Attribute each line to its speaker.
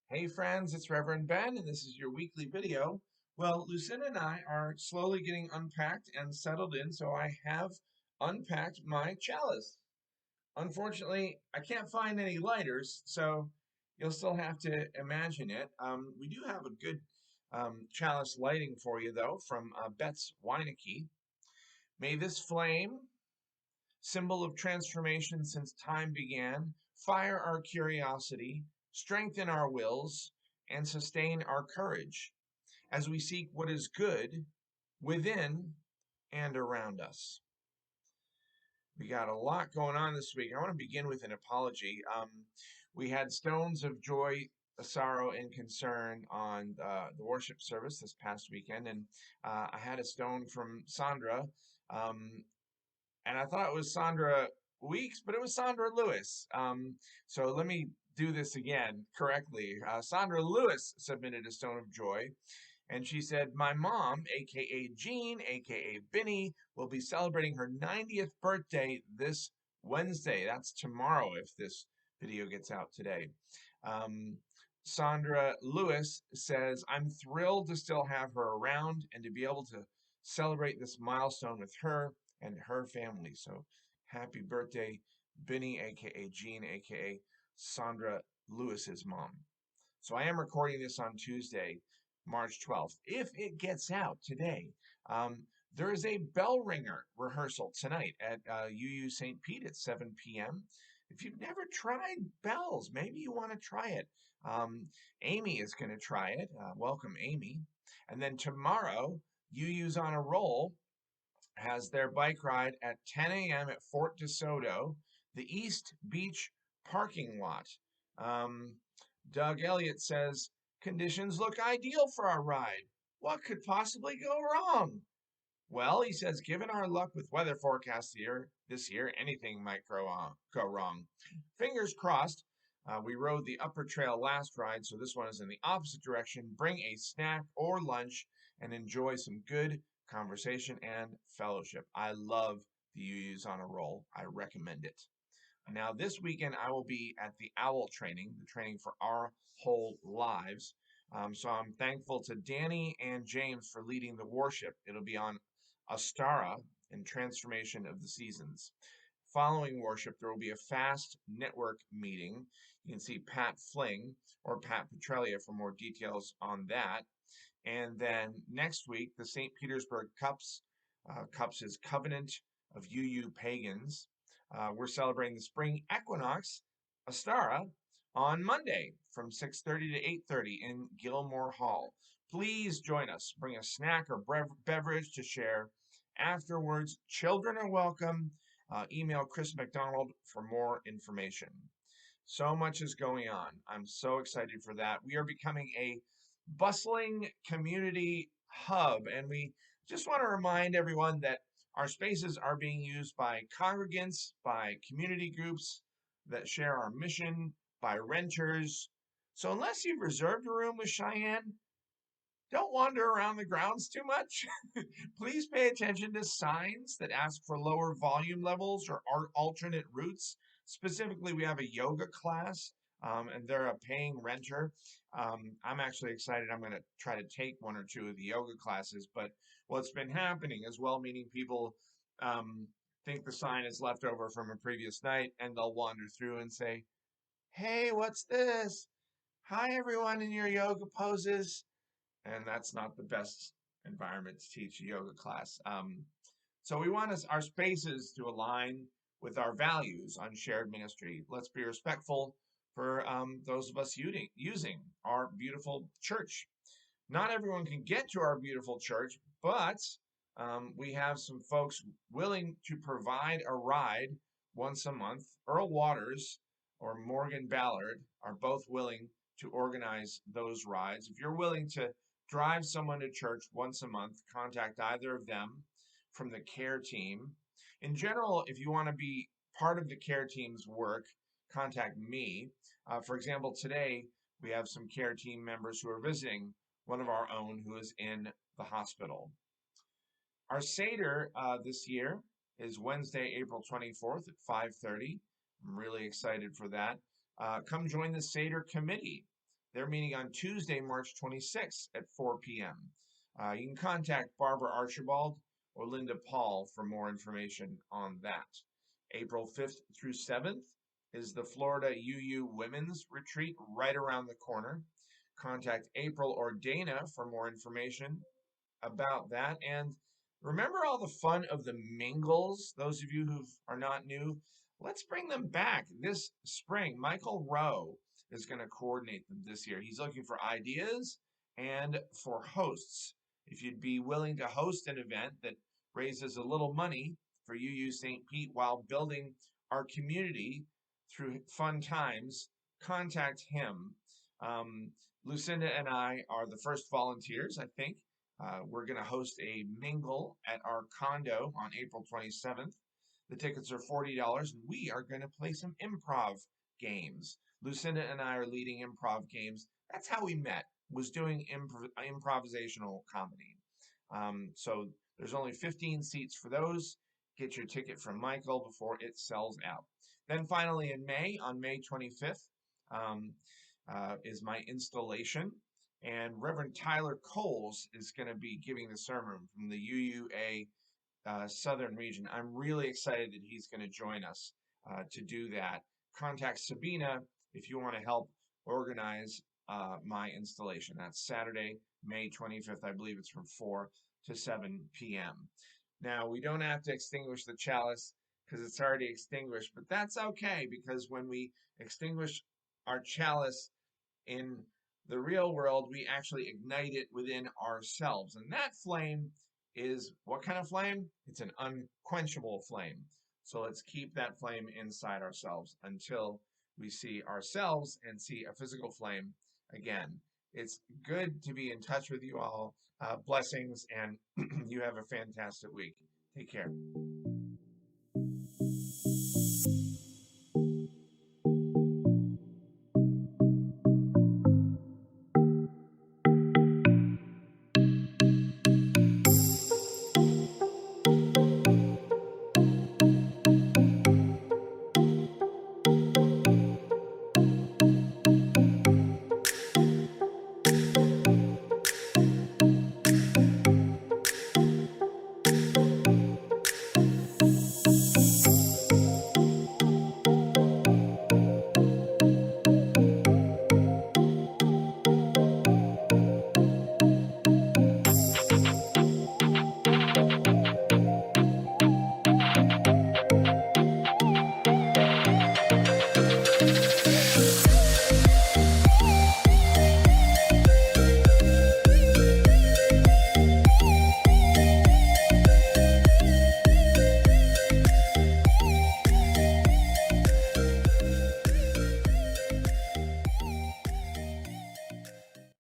Speaker 1: Hey friends, it's Reverend Ben, and this is your weekly video. Well, Lucinda and I are slowly getting unpacked and settled in, so I have unpacked my chalice. Unfortunately, I can't find any lighters, so you'll still have to imagine it. We do have a good chalice lighting for you, though, from Bet's Wienecke. May this flame, symbol of transformation since time began, fire our curiosity, strengthen our wills, and sustain our courage as we seek what is good within and around us. We got a lot going on this week. I want to begin with an apology. We had stones of joy, sorrow, and concern on the worship service this past weekend, and I had a stone from Sandra. Um, and I thought it was Sandra Weeks, but it was Sandra Lewis. So let me do this again correctly. Sandra Lewis submitted a stone of joy, and she said, "My mom, aka Jean, aka Binnie, will be celebrating her 90th birthday this Wednesday." That's tomorrow if this video gets out today. Um, Sandra Lewis says, "I'm thrilled to still have her around and to be able to celebrate this milestone with her and her family." So happy birthday, Binnie, aka Jean, aka Sandra Lewis's mom. So I am recording this on Tuesday, March 12th. If it gets out today, there is a bell ringer rehearsal tonight at UU St. Pete at 7 p.m. If you've never tried bells, maybe you want to try it. Amy is going to try it. Welcome, Amy. And then tomorrow, UU's on a roll has their bike ride at 10 a.m. at Fort DeSoto, the East Beach parking lot. Um, Doug Elliott says, "Conditions look ideal for our ride. What could possibly go wrong?" Well, he says, given our luck with weather forecasts this year, anything might go wrong. Fingers crossed. We rode the upper trail last ride, so this one is in the opposite direction. Bring a snack or lunch and enjoy some good conversation and fellowship. I love the UU's on a roll. I recommend it. Now, this weekend, I will be at the OWL training, the training for our whole lives. So I'm thankful to Dani and James for leading the worship. It'll be on Ostara and Transformation of the Seasons. Following worship, there will be a fast network meeting. You can see Pat Fling or Pat Petralia for more details on that. And then next week, the St. Petersburg Cups. Cups is Covenant of UU Pagans. We're celebrating the spring equinox, Ostara, on Monday from 6:30 to 8:30 in Gilmore Hall. Please join us. Bring a snack or beverage to share afterwards. Children are welcome. Email Chris McDonald for more information. So much is going on. I'm so excited for that. We are becoming a bustling community hub, and we just want to remind everyone that our spaces are being used by congregants, by community groups that share our mission, by renters. So unless you've reserved a room with Cheyenne, don't wander around the grounds too much. Please pay attention to signs that ask for lower volume levels or alternate routes. Specifically, we have a yoga class, and they're a paying renter. I'm actually excited. I'm going to try to take one or two of the yoga classes. But what's been happening is well-meaning people think the sign is left over from a previous night, and they'll wander through and say, "Hey, what's this? Hi, everyone in your yoga poses." And that's not the best environment to teach a yoga class. So we want our spaces to align with our values on shared ministry. Let's be respectful for those of us using our beautiful church. Not everyone can get to our beautiful church, but we have some folks willing to provide a ride once a month. Earl Waters or Morgan Ballard are both willing to organize those rides. If you're willing to drive someone to church once a month, contact either of them from the care team. In general, if you want to be part of the care team's work, contact me. For example, today we have some care team members who are visiting one of our own who is in the hospital. Our Seder this year is Wednesday, April 24th at 5:30. I'm really excited for that. Come join the Seder committee. They're meeting on Tuesday, March 26th at 4 p.m. You can contact Barbara Archibald or Linda Paul for more information on that. April 5th through 7th is the Florida UU Women's Retreat right around the corner. Contact April or Dana for more information about that. And remember all the fun of the mingles? Those of you who are not new, let's bring them back this spring. Michael Rowe is going to coordinate them this year. He's looking for ideas and for hosts. If you'd be willing to host an event that raises a little money for UU St. Pete while building our community through fun times, contact him. Um, Lucinda and I are the first volunteers, I think. We're going to host a mingle at our condo on April 27th. The tickets are $40, and we are going to play some improv games. Lucinda and I are leading improv games. That's how we met, was doing improvisational comedy. So there's only 15 seats for those. Get your ticket from Michael before it sells out. Then finally in May, on May 25th, um, is my installation. And Reverend Tyler Coles is going to be giving the sermon from the UUA Southern region. I'm really excited that he's going to join us to do that. Contact Sabina if you want to help organize my installation. That's Saturday, May 25th. I believe it's from 4 to 7 p.m. Now, we don't have to extinguish the chalice because it's already extinguished, but that's okay because when we extinguish our chalice in the real world, we actually ignite it within ourselves. And that flame is what kind of flame? It's an unquenchable flame. So let's keep that flame inside ourselves until we see ourselves and see a physical flame again. It's good to be in touch with you all. Blessings, and you have a fantastic week. Take care.